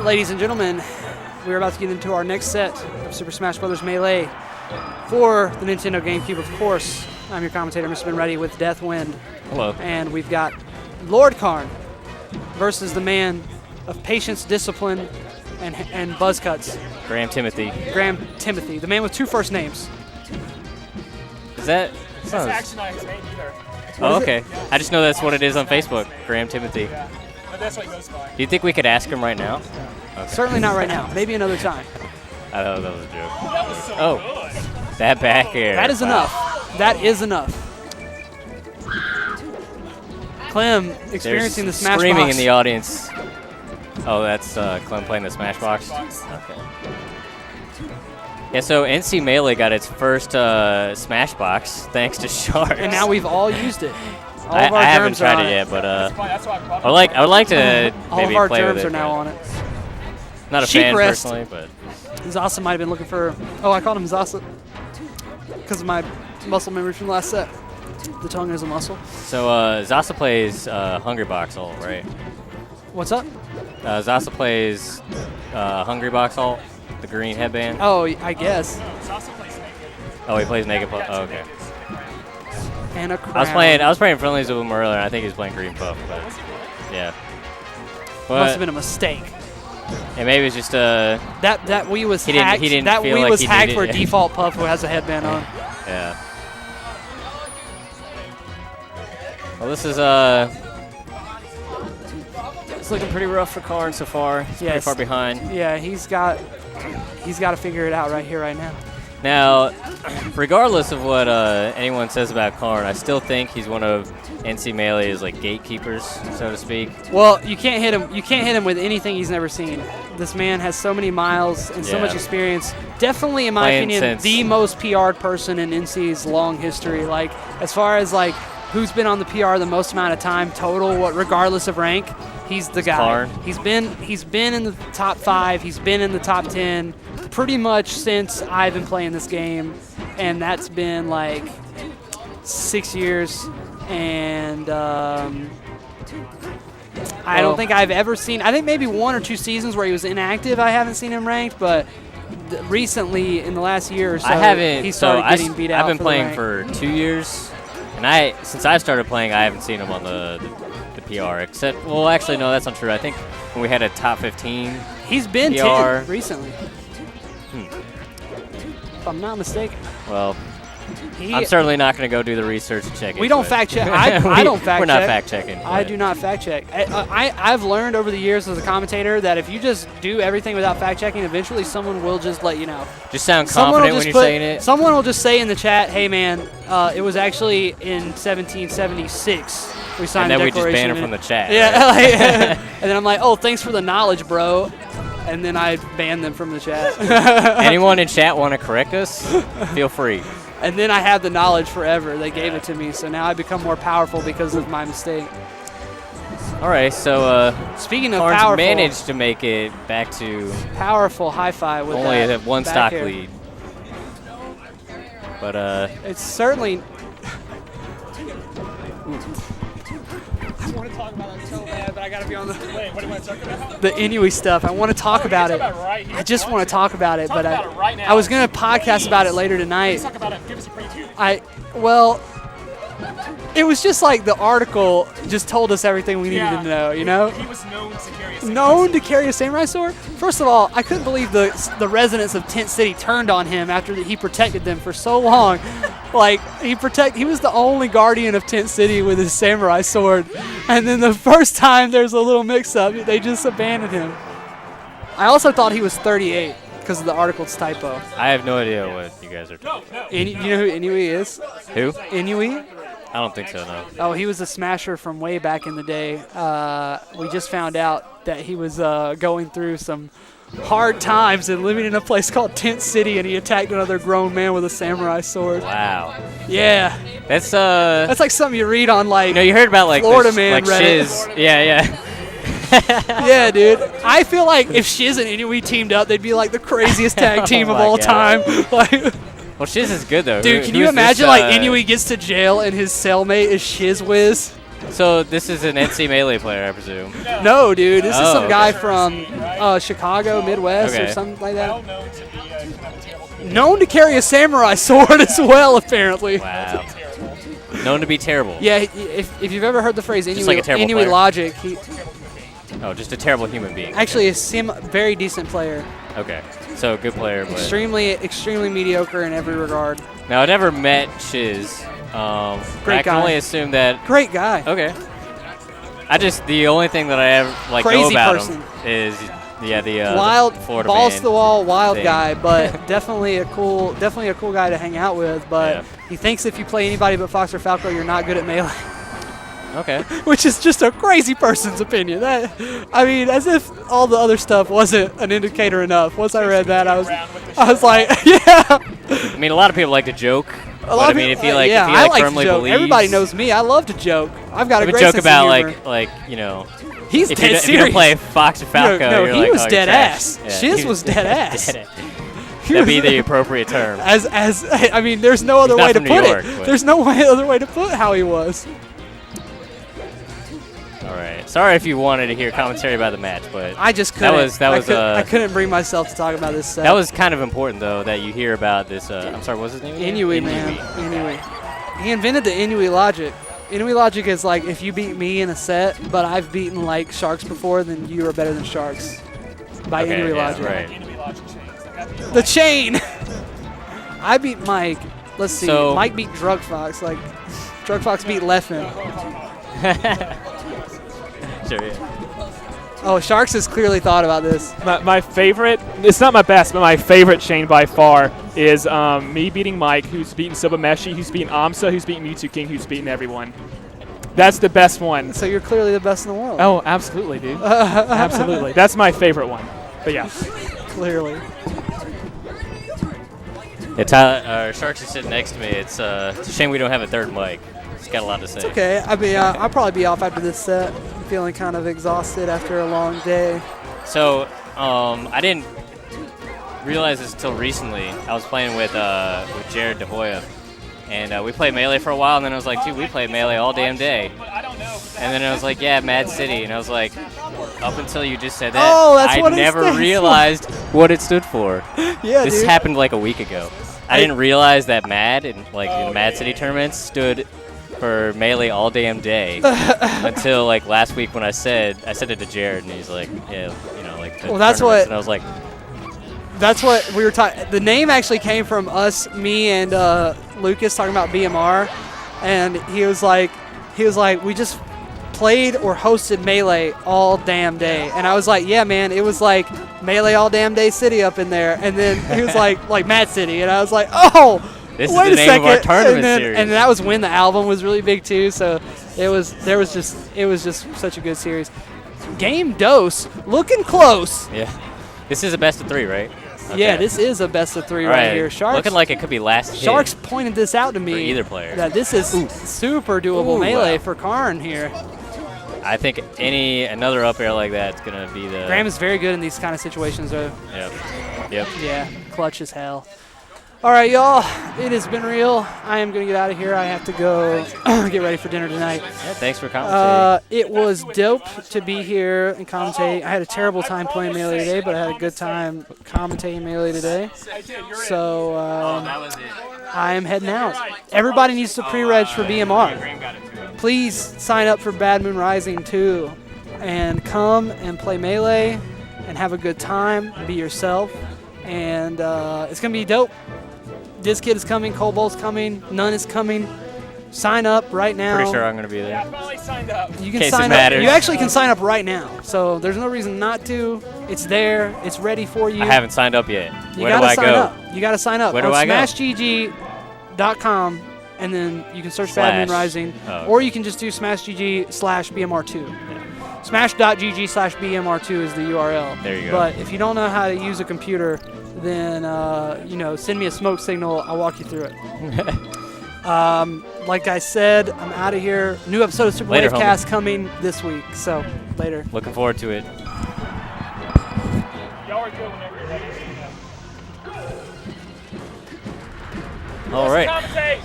ladies and gentlemen, we're about to get into our next set of Super Smash Bros. Melee for the Nintendo GameCube, of course. I'm your commentator, Mr. Ready, with Deathwind. Hello. And we've got Lord Karn versus the man of patience, discipline, and buzz cuts. Graham Timothy. Graham Timothy, the man with 2 first names. Is that? That's actually not his name either. Oh, okay. Yeah. I just know that's what it is on Facebook, Graham Timothy. Yeah, but that's what he goes by. Do you think we could ask him right now? Yeah. Okay. Certainly not right now. Maybe another time. I thought that was a joke. That was so good. That back air. That is enough. That is enough. Clem experiencing the Smash screaming Box. in the audience. Oh, that's Clem playing the Smash Box? Okay. Yeah, so NC Melee got its first Smash Box thanks to Sharks. And now we've all used it. All I of our haven't germs are tried on it yet, but I I would like to all maybe of our play with germs it. are now on it. Not a Sheik fan rest. personally, but Zasa might have been looking for... Oh, I called him Zasa because of my muscle memory from the last set. The tongue is a muscle. so Zasa plays Hungry Box ult, right? What's up? Zasa plays Hungry Box ult, the green headband. Oh, I guess. Oh, he plays Naked Puff. Oh, okay. And a crown. I was playing friendlies with him earlier, and I think he was playing Green Puff, but yeah. But Must have been a mistake. and maybe it's just That Wii was He didn't- hacked. he didn't that feel Wii like was he hacked needed for it. default Puff who has a headband on. yeah. Well, this is it's looking pretty rough for Karn so far. He's pretty Yes. far behind. Yeah, he's got to figure it out right here, right now. Now, regardless of what anyone says about Karn, I still think he's one of NC Melee's like gatekeepers, so to speak. Well, you can't hit him. You can't hit him with anything he's never seen. This man has so many miles and so Yeah. much experience. Definitely, in my Playing opinion, since- the most PR'd person in NC's long history. Like, as far as like who's been on the PR the most amount of time total, regardless of rank, he's the guy. Karn. He's been in the top 5. He's been in the top 10 pretty much since I've been playing this game, and that's been like 6 years. And I don't think I've ever seen. I think maybe 1 or 2 seasons where he was inactive. I haven't seen him ranked, but recently in the last year or so, I haven't. he started getting beat out. I've been for playing the for 2 years, and since I started playing, I haven't seen him on the PR. Except, well, actually, no, that's not true. I think when we had a top 15, He's been PR. 10 recently, if I'm not mistaken. well, I'm certainly not going to go do the research and check it. We don't fact check. I don't fact check. We're not fact checking. I do not fact check. I've learned over the years as a commentator that if you just do everything without fact checking, eventually someone will just let you know. Just sound Someone will confident when just you're saying it. Someone will just say in the chat, "Hey man, it was actually in 1776 we signed And then the we just declaration." ban him from the chat. Yeah, right? and then I'm like, "Oh, thanks for the knowledge, bro." And then I ban them from the chat. Anyone in chat want to correct us? Feel free. And then I have the knowledge forever. They gave it to me, so now I become more powerful because of my mistake. All right, so Speaking of Karn's powerful, managed to make it back to powerful HiFi with only that a 1 back stock air. lead. But It's certainly. I want to talk about that so bad, but I got to be on the... Wait, what do you want to talk about? The Inui stuff. I want to talk about it. I just want to talk about it, but about it right now. I was going to podcast about it later tonight. Let's talk about it. Give us a preview. Well, it was just like the article just told us everything we needed to know, you know? He was known to carry a Known to carry a samurai sword? First of all, I couldn't believe the residents of Tent City turned on him after he protected them for so long. Like, he was the only guardian of Tent City with his samurai sword. And then the first time there's a little mix-up, they just abandoned him. I also thought he was 38 because of the article's typo. I have no idea what you guys are talking about. You know who Inui is? Who? Inui? I don't think so, no. Oh, he was a smasher from way back in the day. We just found out that he was going through some hard times and living in a place called Tent City, and he attacked another grown man with a samurai sword. Wow. Yeah. That's like something you read on, like, you heard about like Florida this, Man like Reddit. Shiz. Yeah. Yeah, dude. I feel like if Shiz and Inui teamed up, they'd be like the craziest tag team of my all God. time. Like, Well, Shiz is good though. dude, can you imagine like Inui gets to jail and his cellmate is Shiz Wiz? So this is an NC Melee player, I presume. No, dude. This is Oh, some guy okay. from Chicago, Midwest, or Okay. something like that. Well known to be kind of a terrible human. Known to carry a samurai sword as well, apparently. Wow. Terrible. Known to be terrible. Yeah, if you've ever heard the phrase Just like a terrible Inuit player. logic, Oh, just a terrible human being. actually a very decent player. Okay. So good player, but Extremely mediocre in every regard. now I never met Shiz. I Great can guy. only assume that. Great guy. Okay. The only thing that I ever know Crazy about person. him is the Wild, Florida balls man to the wall, wild thing. guy, but definitely a cool guy to hang out with. But Yeah. he thinks if you play anybody but Fox or Falco, you're not good at melee, Okay. which is just a crazy person's opinion. I mean, as if all the other stuff wasn't an indicator enough. Once I read that, I was like, yeah. I mean, a lot of people like to joke. A lot But, of I mean, people- if you like, yeah, if you I like like firmly to joke. believes, Everybody knows me. I love to joke. I've got a We great joke sense about of humor. like you know, He's if dead you serious. don't play Fox or Falco, no, you're he like, was oh, you're dead trash. ass. Yeah, Shiz he was dead ass. That'd be the appropriate term. As I mean, there's no other not way to from New put York, it. but- There's no other way to put how he was. All right. Sorry if you wanted to hear commentary about the match, but I just couldn't. I I couldn't bring myself to talk about this set. that was kind of important though that you hear about this. I'm sorry, what's his name? again? Inuit, man. Inuit. He invented the Inuit logic. Inuit logic is like, if you beat me in a set, but I've beaten like Sharks before, then you are better than Sharks. By Okay, Inuit yeah, logic. right. Inuit logic chains. Like, I beat The chain. I beat Mike. Let's see. So- Mike beat Drug Fox. Like, Drug Fox beat Leffen. Sure. Yeah. Oh, Sharks has clearly thought about this. My favorite, it's not my best, but my favorite chain by far is me beating Mike, who's beaten Sobameshi, who's beaten Amsa, who's beaten Mewtwo King, who's beaten everyone. That's the best one. So you're clearly the best in the world. Oh, absolutely, dude. Absolutely. That's my favorite one. But yeah. Clearly. Yeah, Tyler, Sharks is sitting next to me. It's a shame we don't have a third mic. He's got a lot to say. Okay. I mean, I'll probably be off after this set. I'm feeling kind of exhausted after a long day. So, I didn't realize this until recently. I was playing with Jared DeHoya, and we played Melee for a while, and then I was like, dude, we played Melee all damn day. And then I was like, yeah, Mad City, and I was like, up until you just said that, Oh, that's I what it never stands for. realized what it stood for. Yeah, This dude. happened like a week ago. I didn't realize that Mad in the Mad City tournaments stood for Melee all damn day until like last week when I said it to Jared, and he's like, yeah, you know, like the Well, that's tournaments. what- And I was like, That's what we were talking. The name actually came from us, me and Lucas talking about BMR, and he was like, we just played or hosted Melee all damn day, and I was like, yeah, man, it was like Melee all damn day city up in there, and then he was like Mad City, and I was like, oh, This is wait the a name second, of our tournament and series. and that was when the album was really big too, so it was just such a good series. Game dose, looking close. yeah, this is a best of 3, right? Yeah, Okay. this is a best of 3 All right here. Sharks looking like it could be last hit. Sharks pointed this out to me. For either player. That this is super doable Ooh, melee wow. for Karn here. I think another up air like that is gonna be the. Graham is very good in these kind of situations, though. Yep. Yeah, clutch as hell. All right, y'all. It has been real. I am going to get out of here. I have to go get ready for dinner tonight. Yeah, thanks for commentating. It was dope to be here and commentate. I had a terrible time playing Melee today, but I had a good time commentating Melee today. So that was it. I am heading out. Everybody needs to pre-reg for BMR. Please sign up for Bad Moon Rising too, and come and play Melee and have a good time. Be yourself, and it's gonna be dope. This kid is coming. Cobol's coming. None is coming. Sign up right now. Pretty sure I'm gonna be there. I finally signed up. You can Case it sign up. matters. You actually can sign up right now. So there's no reason not to. It's there. It's ready for you. I haven't signed up yet. You Where do gotta I sign go? up. You gotta sign up Where do on I go? smashgg.com, and then you can search Bad Moon Slash. Rising, Oh, okay. or you can just do smashgg/BMR2. Smash.gg/BMR2 is the URL. There you go. But if you don't know how to use a computer, then send me a smoke signal. I'll walk you through it. Like I said, I'm out of here. New episode of Super Later, Wavecast coming this week. So later. Looking forward to it. Y'all are good whenever you're ready. All right. Commentate.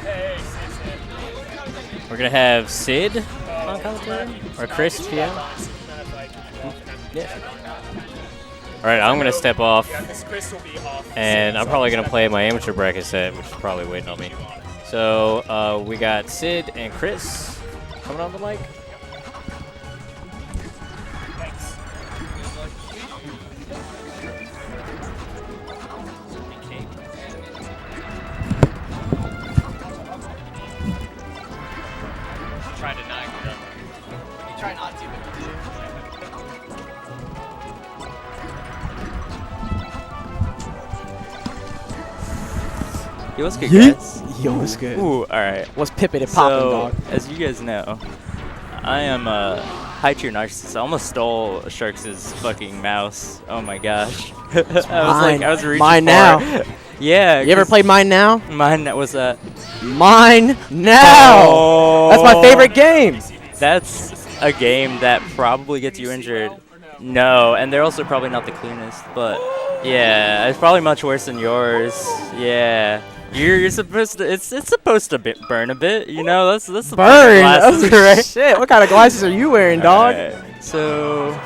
Hey, We're gonna have Sid on commentary or Chris, yeah. All right, I'm gonna step off, This Chris will be off. and I'm probably gonna play my amateur bracket set, which is probably waiting on me. So we got Sid and Chris coming on the mic. Try to not get up. You try not to, but you do. Yo, what's good, guys? Yo, what's good? Ooh, all right. What's pippin' and poppin', So, dog? as you guys know, I am a high-tier narcissist. I almost stole Sharks' fucking mouse. Oh my gosh. I was reaching Mine for now. it. Yeah. You ever 'cause played Mine Now? Mine, was that? Mine Now! Oh. That's my favorite game! That's a game that probably gets you injured. No, and they're also probably not the cleanest, but yeah, it's probably much worse than yours. Yeah. You're supposed to. It's supposed to burn a bit, you know. That's the point of Burn! glasses, Oh, right? shit, what kind of glasses are you wearing, dog? Alright, so